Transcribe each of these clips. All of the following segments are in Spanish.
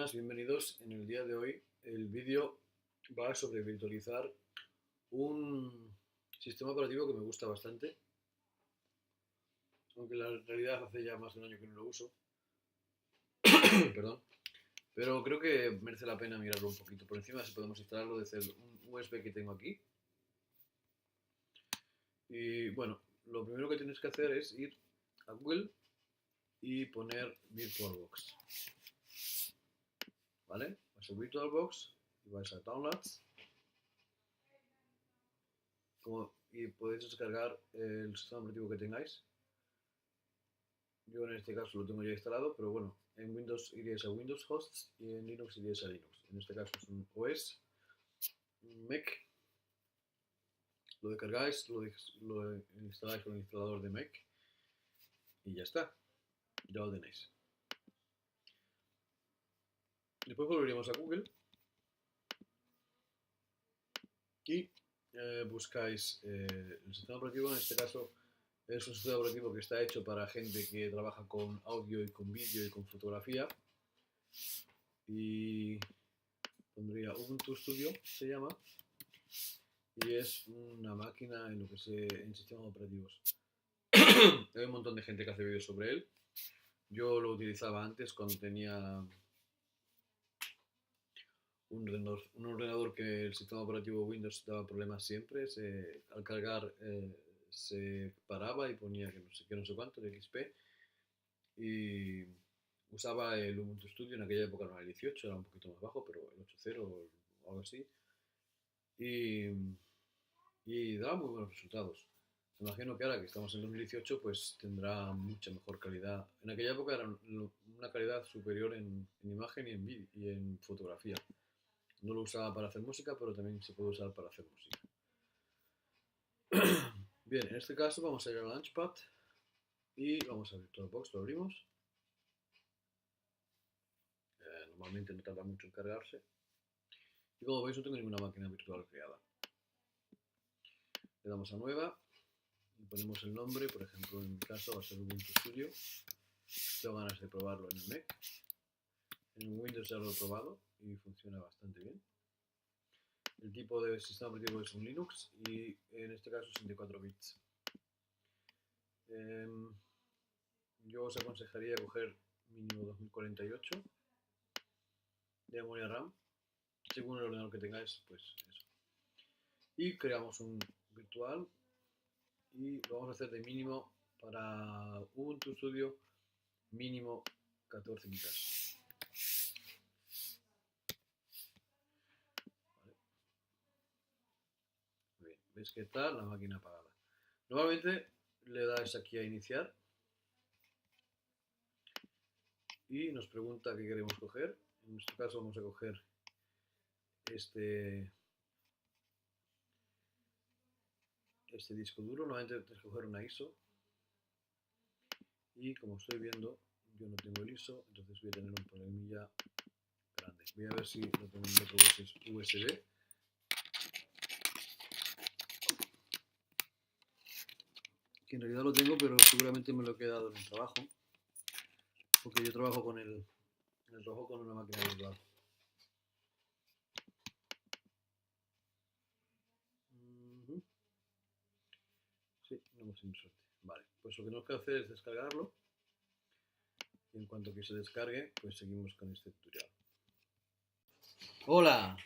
buenas, bienvenidos. En el día de hoy el vídeo va sobre virtualizar un sistema operativo que me gusta bastante, aunque en la realidad hace ya más de un año que no lo uso, perdón, pero creo que merece la pena mirarlo un poquito por encima, si podemos instalarlo desde un USB que tengo aquí. Y bueno, lo primero que tienes que hacer es ir a Google y poner VirtualBox, ¿vale? Vas a VirtualBox y vais a Downloads. Y podéis descargar el sistema operativo que tengáis. Yo en este caso lo tengo ya instalado, pero bueno, en Windows iríais a Windows Hosts y en Linux iríais a Linux. En este caso es un OS, un Mac. Lo descargáis, lo instaláis con el instalador de Mac y ya está, ya lo tenéis. Después volveríamos a Google y buscáis el sistema operativo. En este caso es un sistema operativo que está hecho para gente que trabaja con audio y con vídeo y con fotografía. Y pondría Ubuntu Studio, se llama, y es una máquina en lo que en sistemas operativos. Hay un montón de gente que hace vídeos sobre él. Yo lo utilizaba antes cuando tenía un ordenador que el sistema operativo Windows daba problemas siempre. Al cargar se paraba y ponía que no sé cuánto de XP. Y usaba el Ubuntu Studio, en aquella época no era el 18, era un poquito más bajo, pero el 8.0 o algo así. Y daba muy buenos resultados. Me imagino que ahora que estamos en 2018 pues tendrá mucha mejor calidad. En aquella época era una calidad superior en imagen y en fotografía. No lo usaba para hacer música, pero también se puede usar para hacer música. Bien, en este caso vamos a ir a Launchpad y vamos a VirtualBox, lo abrimos. Normalmente no tarda mucho en cargarse. Y como veis no tengo ninguna máquina virtual creada. Le damos a nueva y ponemos el nombre, por ejemplo en mi caso va a ser Ubuntu Studio. Tengo ganas de probarlo en el Mac. En Windows ya lo he probado y funciona bastante bien. El tipo de sistema operativo es un Linux y en este caso 64 bits. Yo os aconsejaría coger mínimo 2048 de memoria RAM, según el ordenador que tengáis, pues eso. Y creamos un virtual y lo vamos a hacer de mínimo para Ubuntu Studio, mínimo 14 gigas. Vale. Muy bien, veis que está la máquina apagada. Normalmente le dais aquí a iniciar y nos pregunta qué queremos coger. En nuestro caso vamos a coger este disco duro. Normalmente tienes que coger una ISO y como estoy viendo yo no tengo el ISO, entonces voy a tener un problemilla grande. Voy a ver si lo tengo en otro USB. Que en realidad lo tengo, pero seguramente me lo he quedado en el trabajo, porque yo trabajo con con una máquina virtual. Sí, no hemos tenido suerte. Vale, pues lo que tenemos que hacer es descargarlo y en cuanto que se descargue, pues seguimos con este tutorial. ¡Hola!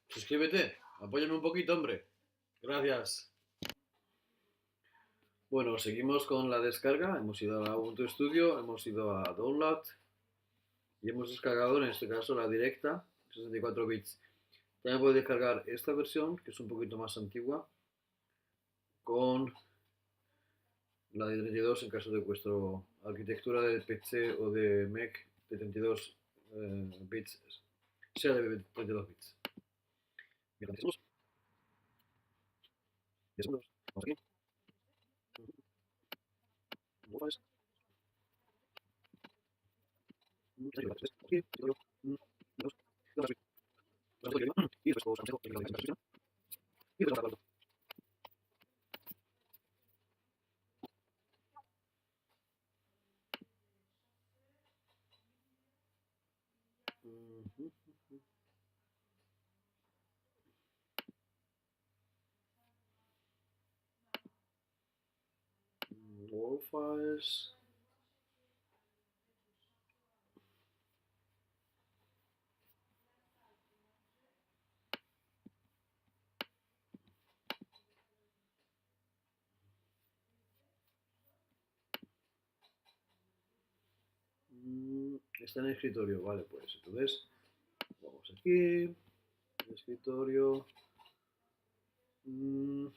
Suscríbete, apóyame un poquito, hombre. Gracias. Bueno, seguimos con la descarga. Hemos ido a Ubuntu Studio, hemos ido a Download y hemos descargado, en este caso, la directa, 64 bits. También podéis descargar esta versión, que es un poquito más antigua, con la de 32 en caso de vuestra arquitectura de PC o de Mac de 32 bits, sea de 32 bits. Bien, vamos aquí. Y después profiles. Está en el escritorio, vale, pues entonces vamos aquí, escritorio, lo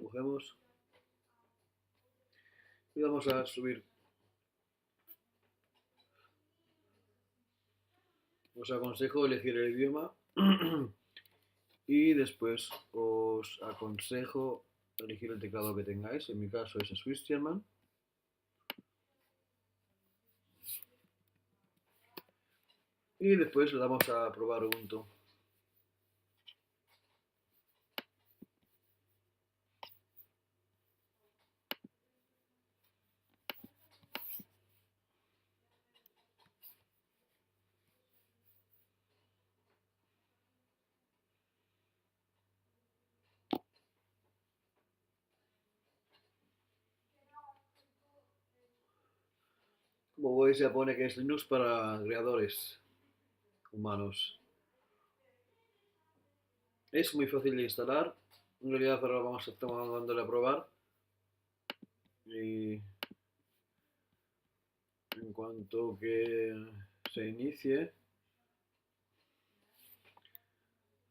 cogemos y vamos a subir. Os aconsejo elegir el idioma y después os aconsejo elegir el teclado que tengáis. En mi caso es Swiss German. Y después le damos a probar Ubuntu. Como veis ya pone que es Linux para creadores humanos. Es muy fácil de instalar. En realidad ahora vamos a estar dándole a probar. Y en cuanto que se inicie,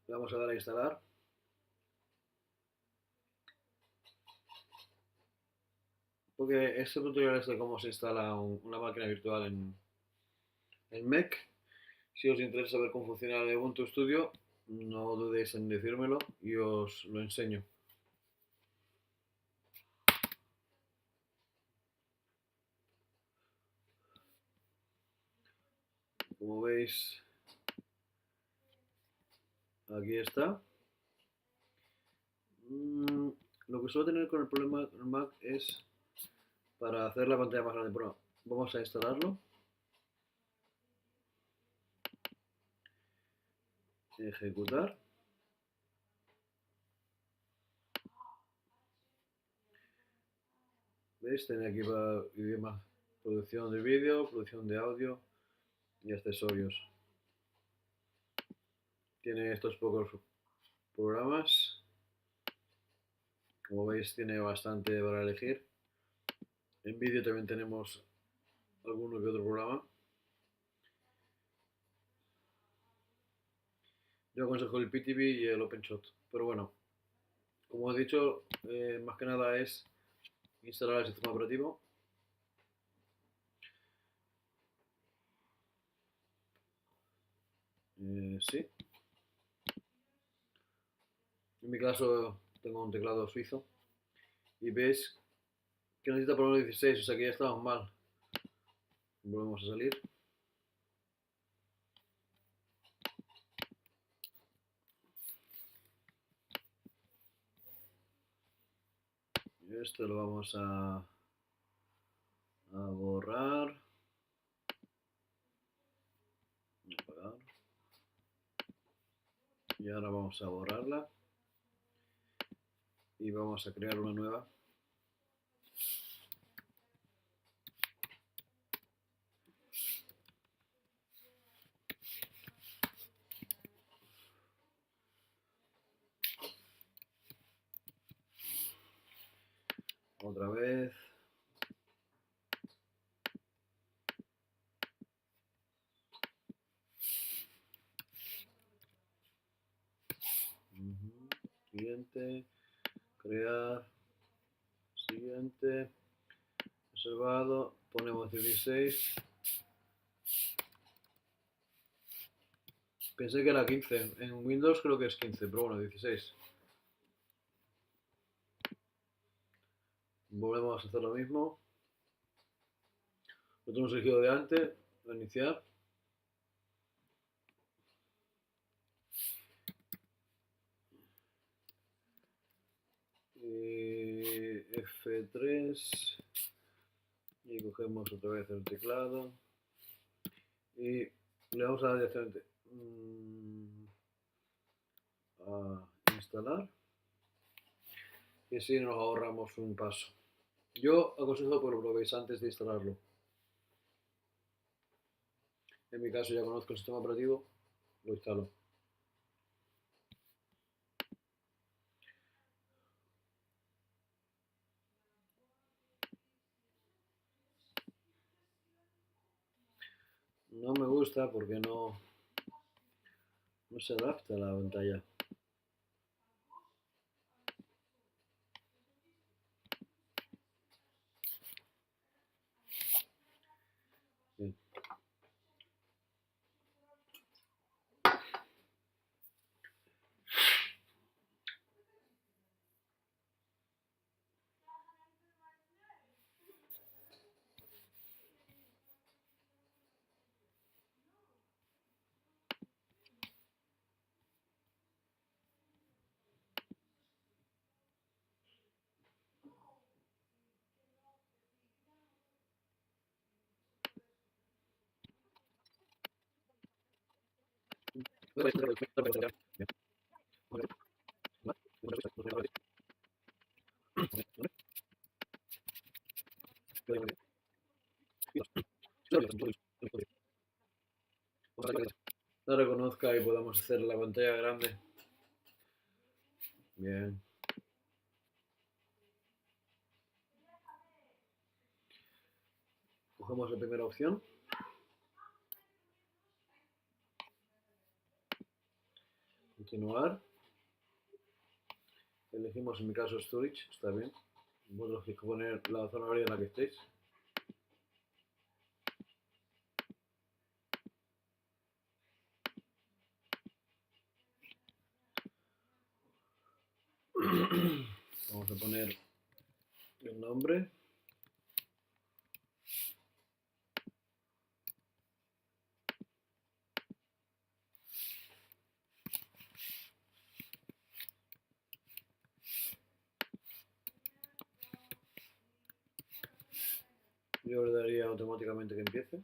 le vamos a dar a instalar. Porque este tutorial es de cómo se instala una máquina virtual en Mac. Si os interesa saber cómo funciona el Ubuntu Studio, no dudéis en decírmelo y os lo enseño. Como veis, aquí está. Lo que suelo tener con el problema del Mac es para hacer la pantalla más grande. Bueno, vamos a instalarlo. Ejecutar. ¿Veis? Tiene aquí para idioma, producción de vídeo, producción de audio y accesorios. Tiene estos pocos programas. Como veis, tiene bastante para elegir. En vídeo también tenemos alguno que otro programa. Yo aconsejo el PTV y el OpenShot. Pero bueno, como he dicho, más que nada es instalar el sistema operativo. Sí. En mi caso tengo un teclado suizo. Y veis que necesita por lo menos 16, o sea que ya estamos mal. Volvemos a salir. Esto lo vamos a borrar. Apagar. Y ahora vamos a borrarla. Y vamos a crear una nueva. Otra vez. Siguiente. Crear. Siguiente. Reservado. Ponemos 16. Pensé que era 15. En Windows creo que es 15, pero bueno, 16. Volvemos a hacer lo mismo. Lo tenemos elegido de antes. Iniciar. F3 y cogemos otra vez el teclado y le vamos a dar directamente a instalar y así nos ahorramos un paso. Yo aconsejo que lo probéis antes de instalarlo. En mi caso ya conozco el sistema operativo, lo instalo. No me gusta porque no se adapta a la pantalla. Bien. La reconozca y podamos hacer la pantalla grande. Bien. Cogemos la primera opción. Continuar. Elegimos en mi caso storage, está bien. Vosotros tenéis que poner la zona horaria en la que estéis. Vamos a poner el nombre. Yo le daría automáticamente que empiece.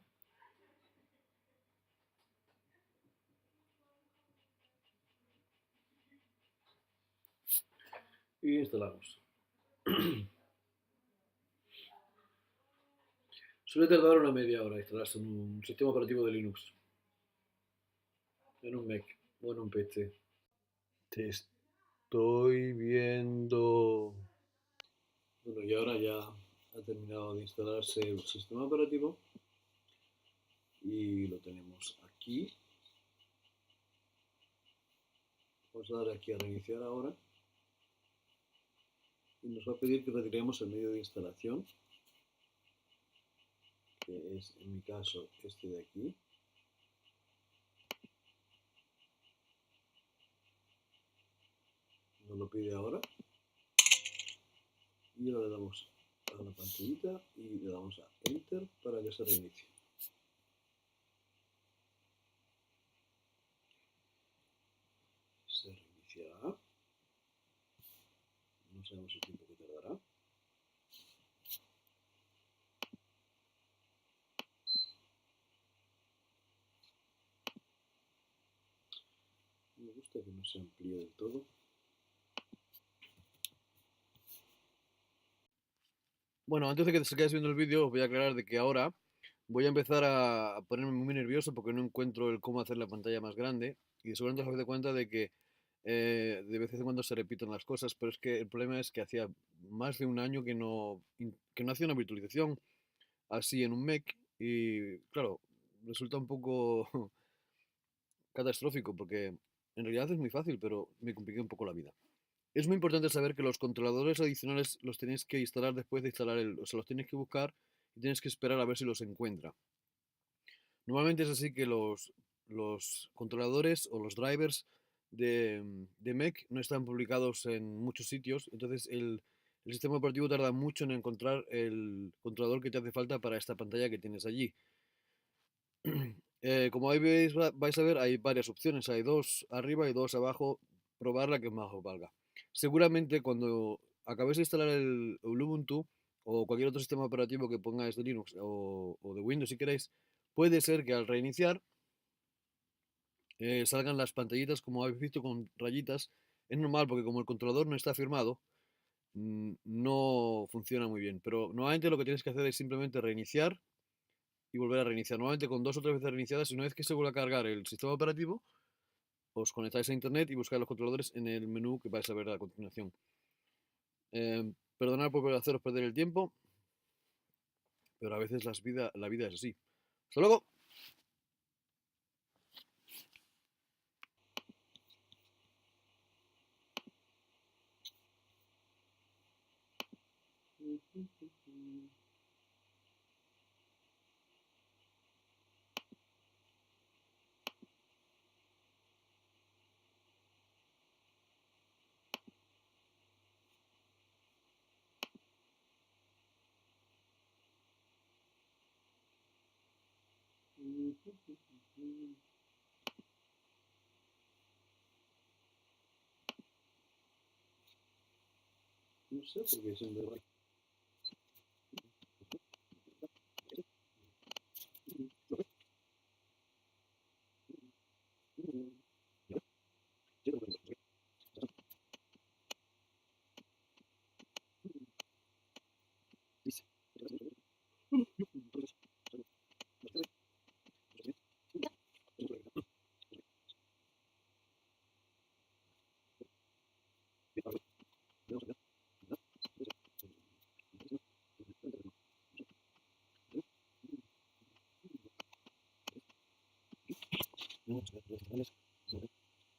Y instalamos. Suele tardar una media hora instalarse un sistema operativo de Linux en un Mac o en un PC. Te estoy viendo. Bueno, y ahora ya ha terminado de instalarse el sistema operativo y lo tenemos aquí. Vamos a dar aquí a reiniciar ahora y nos va a pedir que retiremos el medio de instalación, que es en mi caso este de aquí. Nos lo pide ahora y ahora le damos a la pantallita y le damos a Enter para que se reinicie. Se reiniciará. No sabemos el tiempo que tardará. Me gusta que no se amplíe del todo. Bueno, antes de que se quede viendo el vídeo, os voy a aclarar de que ahora voy a empezar a ponerme muy nervioso porque no encuentro el cómo hacer la pantalla más grande y seguramente os habéis dado cuenta de que de vez en cuando se repiten las cosas, pero es que el problema es que hacía más de un año que no hacía una virtualización así en un Mac y claro, resulta un poco catastrófico porque en realidad es muy fácil, pero me compliqué un poco la vida. Es muy importante saber que los controladores adicionales los tenéis que instalar después de instalar o sea, los tienes que buscar y tienes que esperar a ver si los encuentra. Normalmente es así que los controladores o los drivers de Mac no están publicados en muchos sitios, entonces el sistema operativo tarda mucho en encontrar el controlador que te hace falta para esta pantalla que tienes allí. Como ahí vais a ver, hay varias opciones, hay dos arriba y dos abajo, probar la que más os valga. Seguramente cuando acabéis de instalar el Ubuntu o cualquier otro sistema operativo que pongáis de Linux o de Windows si queréis, puede ser que al reiniciar salgan las pantallitas como habéis visto con rayitas. Es normal porque como el controlador no está firmado, no funciona muy bien. Pero normalmente lo que tienes que hacer es simplemente reiniciar y volver a reiniciar. Normalmente con 2 o 3 veces reiniciadas, y una vez que se vuelve a cargar el sistema operativo, os conectáis a internet y buscáis los controladores en el menú que vais a ver a continuación. Perdonad por haceros perder el tiempo, pero a veces la vida es así. Hasta luego. No sé por qué siempre...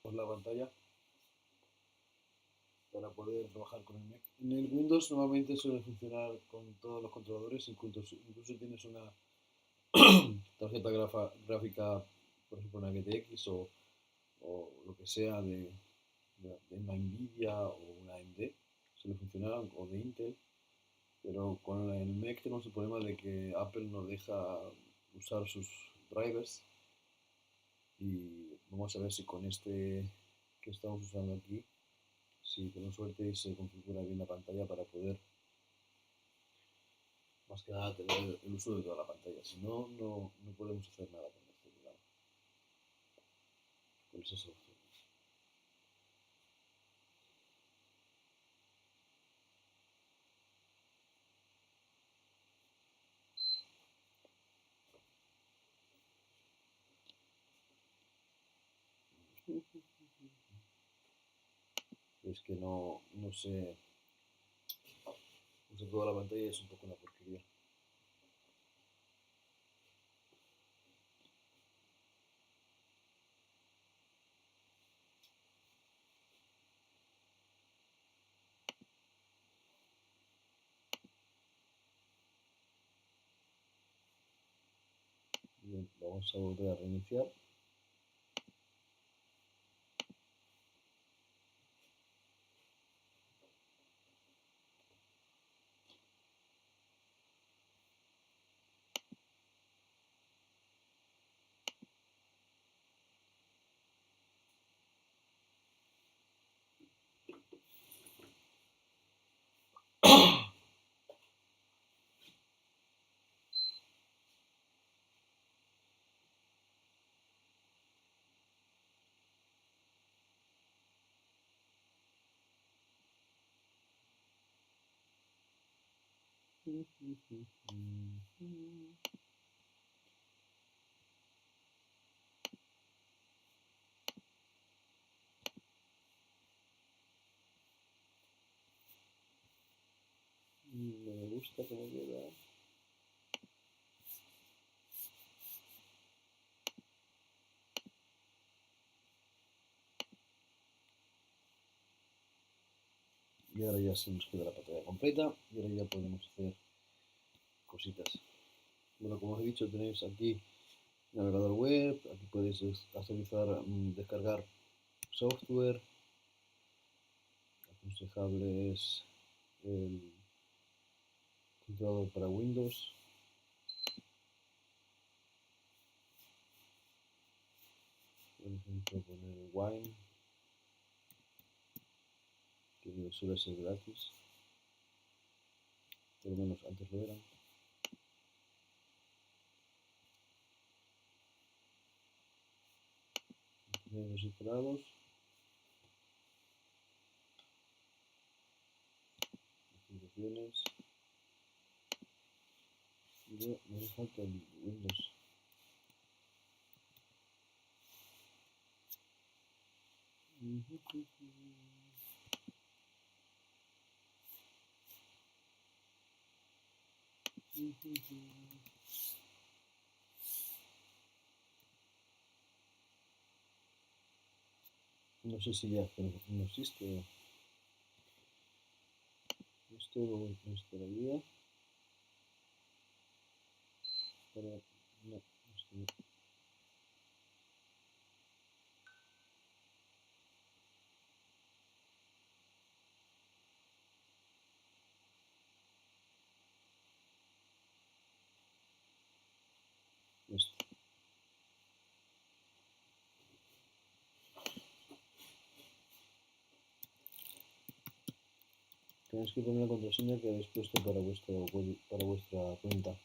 Por la pantalla para poder trabajar con el Mac. En el Windows normalmente suele funcionar con todos los controladores, incluso tienes una tarjeta gráfica, por ejemplo una GTX o lo que sea de una Nvidia o una AMD, suele funcionar, o de Intel, pero con el Mac tenemos el problema de que Apple nos deja usar sus drivers y vamos a ver si con este que estamos usando aquí, si tenemos suerte se configura bien la pantalla para poder más que nada tener el uso de toda la pantalla. Si no, no podemos hacer nada con esto, digamos, con esas opciones. Es que no sé, uso toda la pantalla y es un poco una porquería. Bien, vamos a volver a reiniciar. Me gusta cómo queda. Y ahora ya se nos queda la pantalla completa y ahora ya podemos hacer cositas. Bueno, como os he dicho, tenéis aquí navegador web, aquí puedes descargar software, aconsejable es el controlador para Windows, por ejemplo poner Wine, que suele ser gratis, por lo menos antes lo eran. Los instalados, distribuciones, y no me falta el Windows. No sé si ya no existe. Esto lo instalaría para... No, esto no. Esto. Tenéis que poner la contraseña que habéis puesto para vuestra cuenta.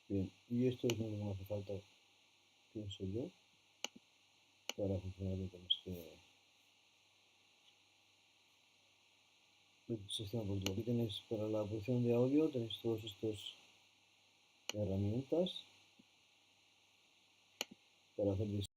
Bien, y esto es lo que me hace falta, pienso yo, para funcionar bien con este sistema puntual. Aquí tenéis para la opción de audio, tenéis todos estos herramientas para hacer